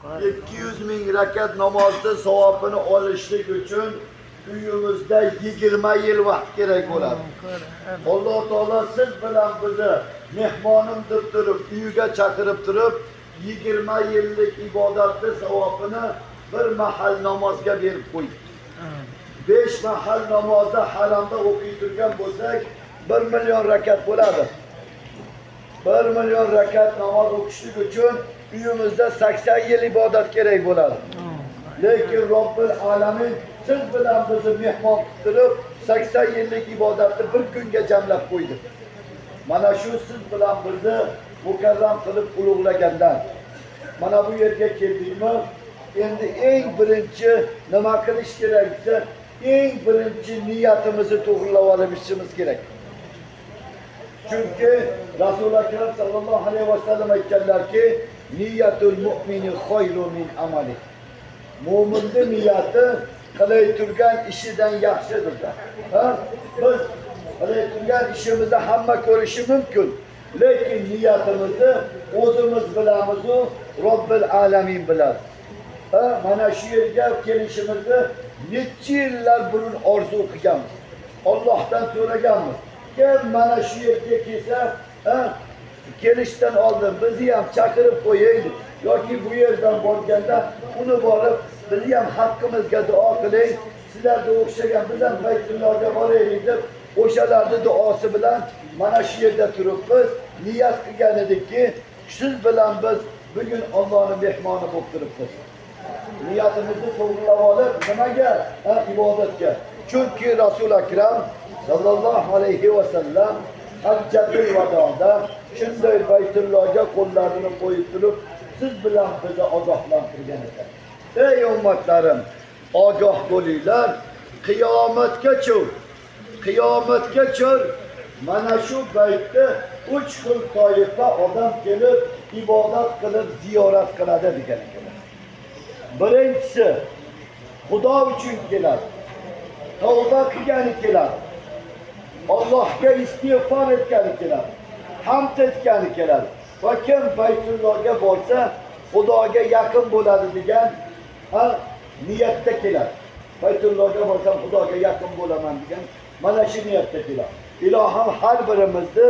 200 ming rakat namozni savobini olishlik uchun uyimizda 20 yil vaqt kerak bo'ladi. Alloh taolo siz bilan bizni mehmonim deb turib, uyiga chaqirib turib, 20 yillik ibodatni savobini bir mahal namozga berib qo'ydi. 5 mahal namozni haramda o'qiy turgan bo'lsak, 1 million rakat bo'ladi. 1 million rakat namoz o'qishlik uchun uyimizda 80 yil ibodat kerak bo'ladi. Lekin Robbil alamin siz bilan bizni mehmon qilib 80 yillik ibodatni bir kunga jamlab qo'ydi. Mana shu siz bilan bizni mukarram qilib ulug'lagandan. Mana bu yerga keldikmi, endi eng birinchi nima qilish kerak desa, eng birinchi niyatimizni to'g'rilab olishimiz kerak. Chunki Rasululloh akram sallallohu alayhi vasallam aytganlarki, niyatul mu'mini khayrun min amali. Mo'minning niyati qilay turgan ishidan yaxshidir. Biz qilay turgan ishimizni hamma ko'rishi mumkin. Lekin niyatimizni o'zimiz bilamiz, Robbil alamin biladi. Mana shu yerga kelishimizni necha yillar burun orzu qilganmiz. Allohdan so'raganmiz. Kim mana shu yerga kelsa, kelishdan oldin bizni ham chaqirib qo'yaylik yoki bu yerdan borganda uni borib bizni ham haqqimizga duo qiling. Sizlarga o'xshagan biz ham Baytullohga boraylik deb o'shalarning duosi bilan mana shu yerda turibmiz. Niyat qilgan edikki, siz bilan biz bugun Allohning mehmoni bo'lib turibmiz. Niyatimizni to'g'rilab olib, nimaga? Ibodatga. Chunki Rasul akram sallallohu alayhi vasallam hajjatul vadoda shunday Baytullohga qo'llarini qo'yib turib, siz bilan bizni ogohlantirgan ekan. Ey ummatlarim, ogoh bo'linglar, qiyomatgacha mana shu baytda 3 xil toifa odam kelib ibodat qilib ziyorat qiladi degan ekanlar. Birinchisi Xudo uchun keladi. Tavba qilgani keladi. Allohga istig'for etgani keladi. Hamd etgani keladi. Va kim Baytullohga borsa, Xudoga yaqin bo'ladi degan niyatda keladi. Baytullohga borsam Xudoga yaqin bo'laman degan mana shu niyatda keladi. Ilohim har birimizni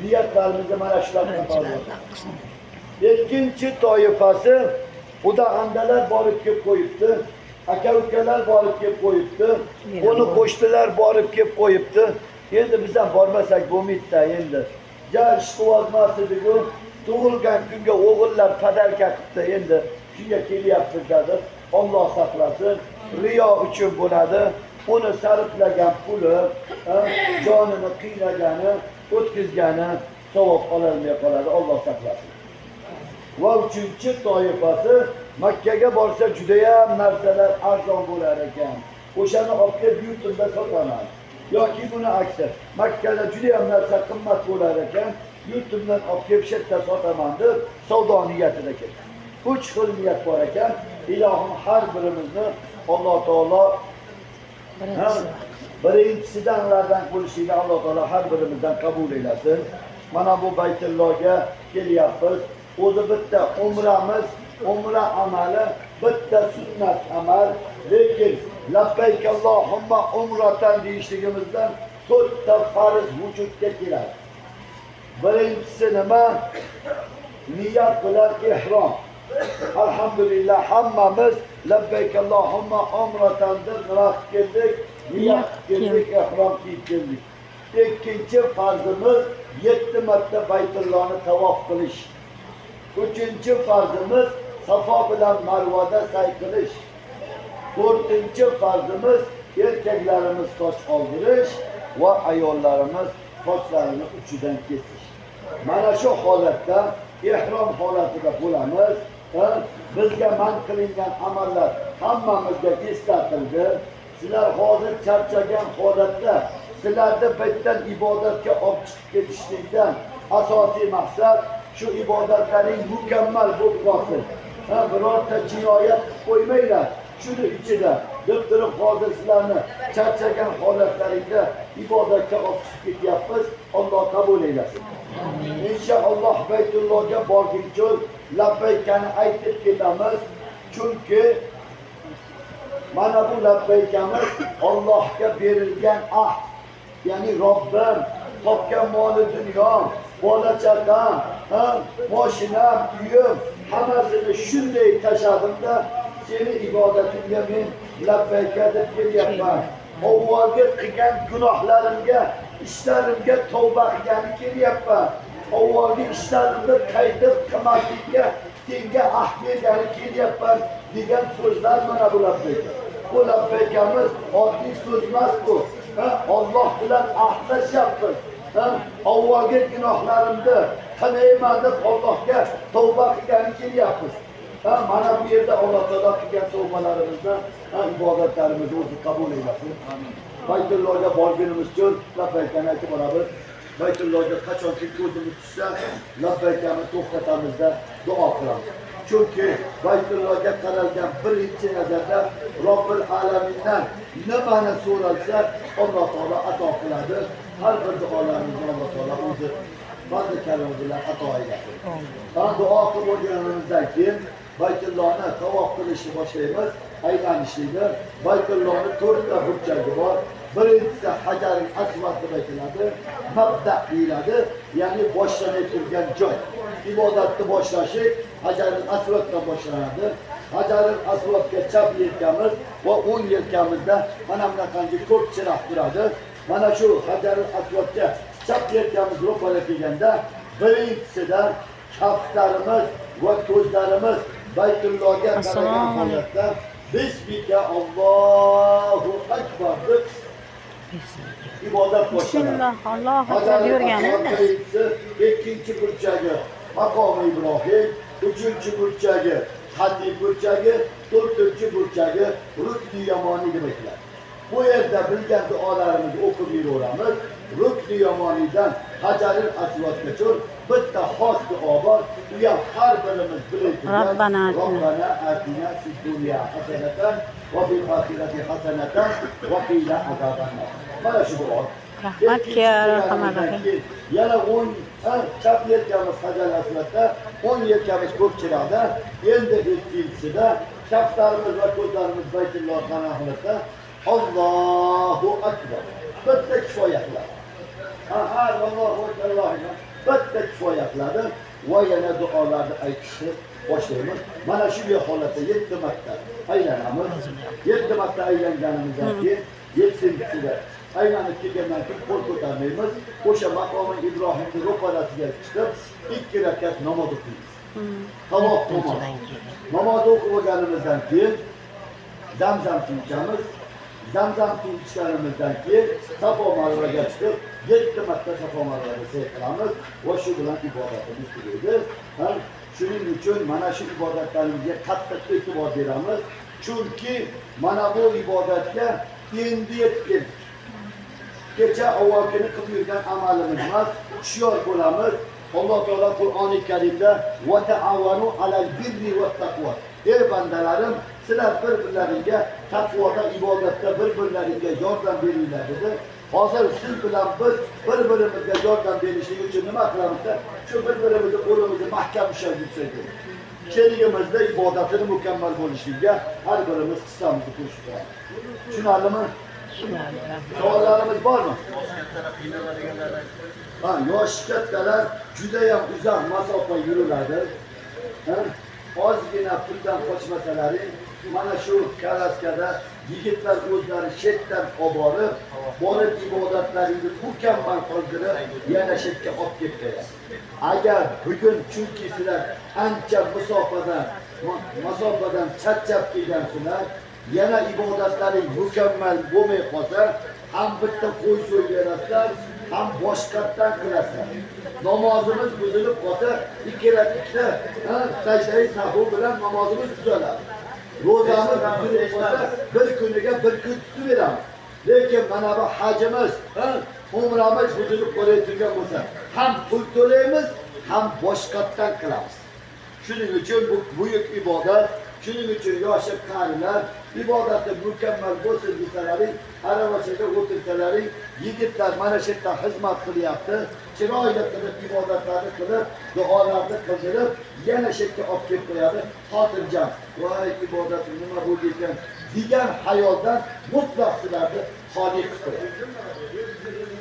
niyatlarimizni mana shularga qilsin. Ikkinchi toifasi xudoandalar borib kelib qo'yibdi. Aka-ukalar borib kelib qo'yibdi. Qo'ni qo'shnilar borib kelib qo'yibdi. Endi biz ham bormasak bo'lmaydi-da endi. Ja ish qilolmasdik-ku. Tug'ilgan kunga o'g'illar padarka qildi endi. Shunga kelyapmiz dedi. Alloh saqlasin. Riyo uchun bo'ladi. Uni sarflagan puli, jonini qiynagani, o'tkazgani savob ololmay qoladi. Alloh saqlasin. Va uchinchi toifasi Makkaga borsa juda ham narsalar arzon bo'lar ekan. O'shani olib kelib yurtimda sotaman. Yoki buni aksi. Makkada juda ham narsa qimmat bo'lar ekan. Yurtimdan olib kelib shetda sotaman deb savdo niyatida keldi. 3 xil niyat bor ekan. Ilohim har birimizni Alloh taolo birinchisidanlardan bo'lishini Alloh taolo har birimizdan qabul eylesin. Mana bu Baytullohga kelyapmiz. O'zi bitta umramiz, umra amali, bitta sunnat amal. Lekin labbayk Allohumma umratan deyishligimizdan 4 ta farz vujudga keladi. Birinchisi nima? Niyat bilan ihrom. Alhamdulillah hammamiz labbayk Allohumma umratan deb niyat qildik, niyat qildik, ihrom kiydik. Ikkinchi farzimiz 7 marta Baytullohni tavof qilish. Uchinchi farzimiz Safo bilan Marvada say qilish. To'rtinchi farzimiz erkaklarimiz soch oldirish va ayollarimiz sochlarini uchidan kesish. Mana shu holatda ihrom holatida bo'lamiz. Bizga man qilingan amallar hammamizga eslatildi. Sizlar hozir charchagan holatda sizlarni baytdan ibodatga olib chiqib ketishlikdan asosiy maqsad shu ibodatlaring mukammal bo'lib qolsin. Birorta jinoyat qo'ymanglar. Shuni ichida deb turib hozir sizlarni charchagan holatlaringda ibodatga olib chiqib ketyapmiz. Alloh qabul eylesin. İnşallah Baytullohga borguncha labbaykani aytib ketamiz. Chunki mana bu labbaykamiz Allohga berilgan ahd. Ya'ni Robbim topgan moli dunyo, bola chaqam, mashinam, uyim hammasini shunday tashladimda seni ibodatingga men labbayka deb kelyapman. Avvalgi qilgan gunohlarimga, ishlarimga tavba qilgani kelyapman. Avvalgi ishlarimni qaytib qilmaslikka senga ahd bergani kelyapman degan so'zlar mana bu labbayka. Bu labbaykamiz oddiy so'z emas bu. Alloh bilan ahdlashyapmiz. Avvalgi gunohlarimni qilmayman deb Allohga tavba qilgani kelyapmiz. Mana bu yerda Alloh taolo qilgan tavbalarimizdan ibodatlarimizni o'zi qabul eylesin. Baytullohga borganimiz uchun labbaykani aytib boramiz. Baytullohga qachonki ko'zimiz tushsa, labbaykani to'xtatamizda duo qilamiz. Chunki Baytullohga qaralgan birinchi nazarda Robbil alamindan nimani so'ralsa, Alloh taolo ato qiladi. Har bir duolarimizni Alloh taolo o'zi fazl karami bilan ato eylesin. Duo qilib bo'lganimizdan keyin Baytullohni tavof qilishni boshlaymiz. Aylanishlikda Baytullohni 4 ta burchagi bor. Birinchisi Hajarul Asvad deb aytiladi. Mabda deyiladi, ya'ni boshlanib turgan joy. Ibodatni boshlashi Hajarul Aswaddan boshlanadi. Hajarul Aswadga chap yelkamiz va o'ng yelkamizda mana bunaqangi ko'k chiroq turadi. Mana shu Hajarul Aswadga chap yelkamiz ro'para kelganda birinchisidan kaftlarimiz va ko'zlarimiz Baytullohga qaragan holatda Bismika Allohu akbar deb ibodat boshlanadi. Allohu akbar yurganmiz. Ikkinchi burchagi Maqom Ibrohim, uchinchi burchagi Hatib burchagi, to'rtinchi burchagi Rukni Yamoni deb aytiladi. Bu yerda bilgan duolarimizni o'qib yuraveramiz. Rukni Yamonidan Hajarul Aswadgacha bitta xos duo bor. Bu ham har birimiz biladigan Robbana atina fid dunya hasanatan va fil oxirati hasanatan va qina azobannar. Mana shu duo. Rahmatga rahmatga. Yana 10 chap yelkamiz Hajarul Aswadda, 10 yelkamiz ko'kchiroqda, endi ikkinchisida kaftlarimiz va ko'zlarimiz Baytulloh qanaqalarda Allohu akbar. Bitta kifoya qiladi. Allohu akbar. Bitta kifoya qiladi va yana duolarni aytishni boshlaymiz. Mana shu holatda 7 marta aylanamiz. 7 marta aylanganimizdan keyin 7-sida aylanib kelgandan keyin qo'l ko'tarmaymiz. O'sha maqomi Ibrohimning ro'parasiga chiqib 2 rakat namoz o'qiymiz. Tavof namoz. Namoz o'qib olganimizdan keyin Zamzam suv ichamiz. Zamzam suv ichganimizdan keyin Safo Marvaga chiqib 7 marta Safo Marvaga sayr qilamiz va shu bilan ibodatimiz tugaydi. Shuning uchun mana shu ibodatlarimizga qattiq e'tibor beramiz. Chunki mana bu ibodatga endi yetdik. Kecha avvalgini qilib yurgan amalimiz emas, hushyor bo'lamiz. Alloh taolo Qur'oni Karimda va ta'avanu alal birri va taqvo. Ey bandalarim, sizlar bir-birlaringga taqvoda, ibodatda bir-birlaringga yordam beringlar dedi. Hozir siz bilan biz bir-birimizga yordam berishlik uchun nima qilamizda? Shu bir-birimizni qo'limizni mahkam ushlab yursak. Sherigimizda ibodatini mukammal bo'lishligiga har birimiz hissamizni qo'shib. Tushunarlimi? Savollarimiz bormi? Yosh kattalar juda ham uzoq masofa yuriladi. Ozgina puldan qochmasalaring, mana shu kalaskada yigitlar o'zlari chetdan olib borib ibodatlaringizni mukammal qildirib, yana chetga olib ketgan. Agar bugun chunki sizlar ancha masofadan charchab kelgansizlar, yana ibodatlaring mukammal bo'lmay qolsa, ham bitta qo'y so'ylasizlar, ham boshqatdan qilasizlar. Namozimiz buzilib qolsa, ikkilikda sajda-i sahvo bilan namozimiz tuzaladi. Ro'zamiz buzilib qolsa, bir kuniga bir kun tutib beramiz. Lekin mana bu hajimiz, umramiz buzilib qolayotgan bo'lsa, ham pul to'laymiz, ham boshqatdan qilamiz. Shuning uchun bu buyuk ibodat Shuning uchun yoshi qarilar ibodatda mukammal bo'lsin desalaring, aravachada o'tirsalaring, yigitlar mana shu yerda xizmat qilyapti. Chiroyli qilib ibodatlarni qilib, duolarni qildirib, yana shu yerga olib kelib qo'yadi. Xotirjam, voy ibodat nima bo'ldi ekan degan hayoldan mutlaq sizlarni xoli qilib qo'yadi.